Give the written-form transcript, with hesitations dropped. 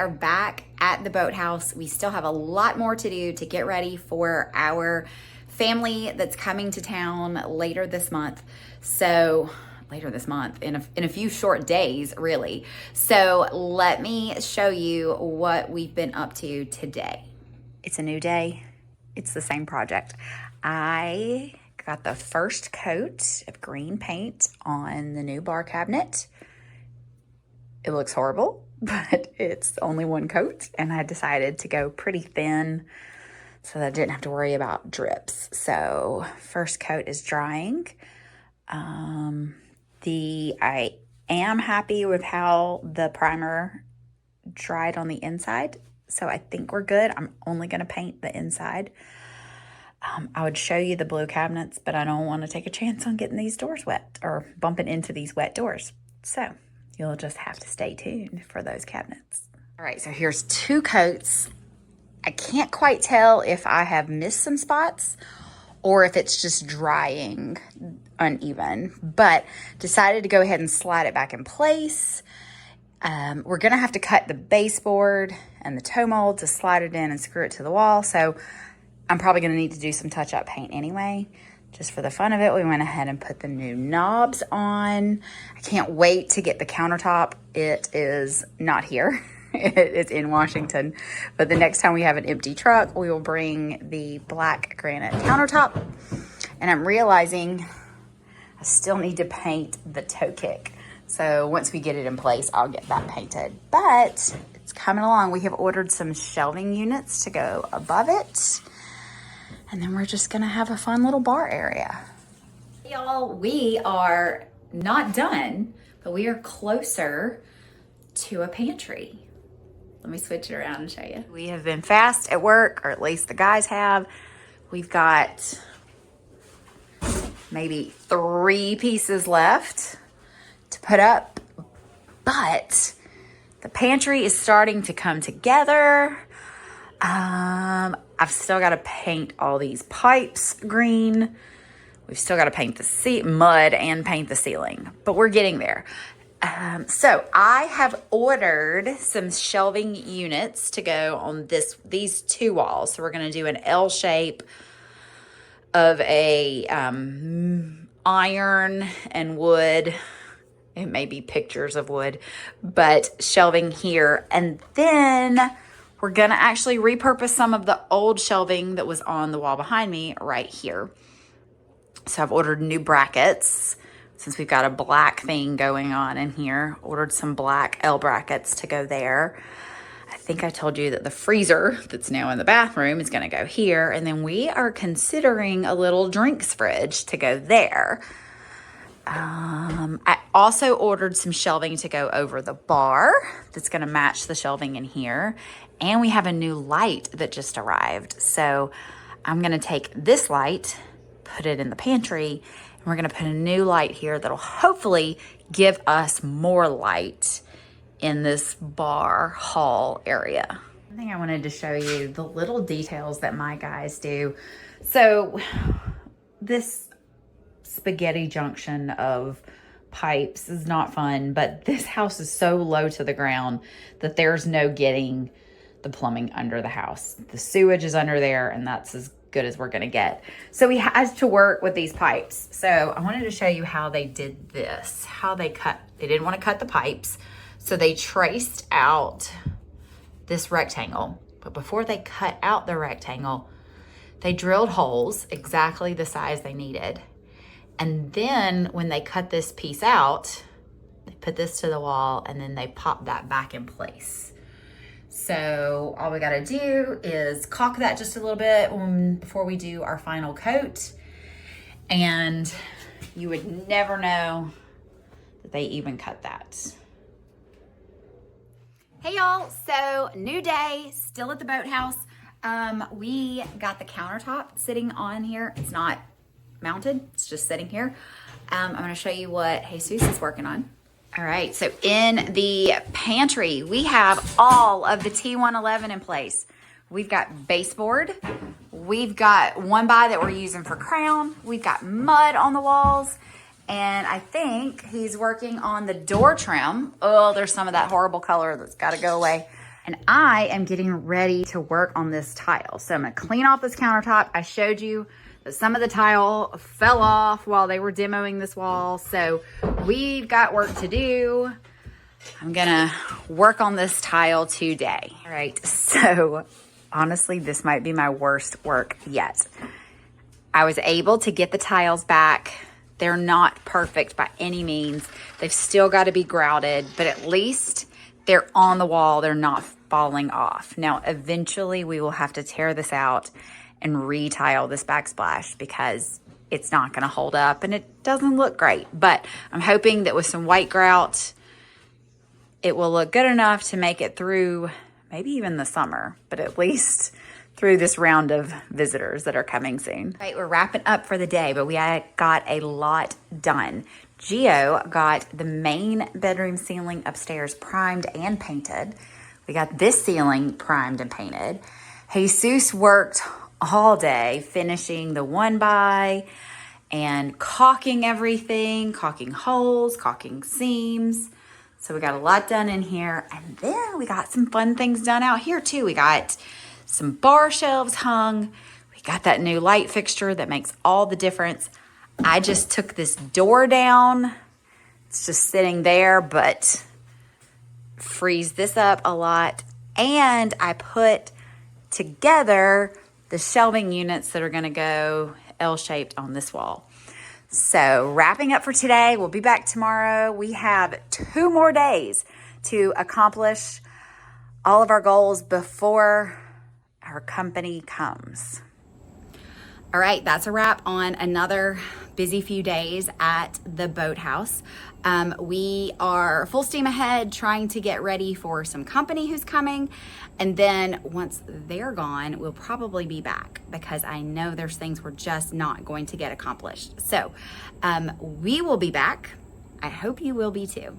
are back at the boathouse. We still have a lot more to do to get ready for our family that's coming to town later this month. In a few short days, really. So let me show you what we've been up to today. It's a new day. It's the same project. I got the first coat of green paint on the new bar cabinet. It looks horrible, but it's only one coat, and I decided to go pretty thin so that I didn't have to worry about drips. So first coat is drying. I am happy with how the primer dried on the inside, so I think we're good. I'm only going to paint the inside. I would show you the blue cabinets, but I don't want to take a chance on getting these doors wet or bumping into these wet doors. So you'll just have to stay tuned for those cabinets. All right, so here's two coats. I can't quite tell if I have missed some spots or if it's just drying uneven, but decided to go ahead and slide it back in place. We're gonna have to cut the baseboard and the toe mold to slide it in and screw it to the wall. So I'm probably gonna need to do some touch-up paint anyway. Just for the fun of it, we went ahead and put the new knobs on. I can't wait to get the countertop. It is not here. It's in Washington. But the next time we have an empty truck, we will bring the black granite countertop. And I'm realizing I still need to paint the toe kick. So once we get it in place, I'll get that painted. But it's coming along. We have ordered some shelving units to go above it. And then we're just gonna have a fun little bar area. Y'all, we are not done, but we are closer to a pantry. Let me switch it around and show you. We have been fast at work, or at least the guys have. We've got maybe 3 pieces left to put up, but the pantry is starting to come together. I've still got to paint all these pipes green. We've still got to paint the mud and paint the ceiling, but we're getting there. So I have ordered some shelving units to go on these 2 walls. So we're going to do an L shape of a iron and wood. It may be pictures of wood, but shelving here. And then we're going to actually repurpose some of the old shelving that was on the wall behind me right here. So I've ordered new brackets. Since we've got a black thing going on in here, ordered some black L brackets to go there. I think I told you that the freezer that's now in the bathroom is gonna go here, and then we are considering a little drinks fridge to go there. I also ordered some shelving to go over the bar that's gonna match the shelving in here, and we have a new light that just arrived. So I'm gonna take this light, put it in the pantry, and we're gonna put a new light here that'll hopefully give us more light in this bar hall area. One thing I wanted to show you, the little details that my guys do. So this spaghetti junction of pipes is not fun, but this house is so low to the ground that there's no getting the plumbing under the house. The sewage is under there, and that's as good as we're gonna get. So we had to work with these pipes. So I wanted to show you how they did this, how they didn't want to cut the pipes. So they traced out this rectangle, but before they cut out the rectangle, they drilled holes exactly the size they needed. And then when they cut this piece out, they put this to the wall, and then they popped that back in place. So all we gotta do is caulk that just a little bit before we do our final coat. And you would never know that they even cut that. Hey y'all, so new day, still at the boathouse. We got the countertop sitting on here. It's not mounted, it's just sitting here. I'm gonna show you what Jesus is working on. All right, so in the pantry, we have all of the T111 in place. We've got baseboard. We've got 1x that we're using for crown. We've got mud on the walls. And I think he's working on the door trim. Oh, there's some of that horrible color that's got to go away. And I am getting ready to work on this tile. So I'm gonna clean off this countertop. I showed you that some of the tile fell off while they were demoing this wall. So we've got work to do. I'm gonna work on this tile today. All right, so honestly, this might be my worst work yet. I was able to get the tiles back. They're not perfect by any means. They've still got to be grouted, but at least they're on the wall. They're not falling off. Now, eventually we will have to tear this out and re-tile this backsplash because it's not going to hold up and it doesn't look great. But I'm hoping that with some white grout, it will look good enough to make it through maybe even the summer, but at least through this round of visitors that are coming soon. Right, we're wrapping up for the day, but we got a lot done. Gio got the main bedroom ceiling upstairs primed and painted. We got this ceiling primed and painted. Jesus worked all day finishing the 1x and caulking everything, caulking holes, caulking seams. So we got a lot done in here. And then we got some fun things done out here too. We got some bar shelves hung. We got that new light fixture that makes all the difference. I just took this door down. It's just sitting there, but frees this up a lot. And I put together the shelving units that are gonna go L-shaped on this wall. So wrapping up for today, we'll be back tomorrow. We have 2 more days to accomplish all of our goals before our company comes. All right, that's a wrap on another busy few days at the boathouse. We are full steam ahead trying to get ready for some company who's coming. And then once they're gone, we'll probably be back because I know there's things we're just not going to get accomplished. So we will be back. I hope you will be too.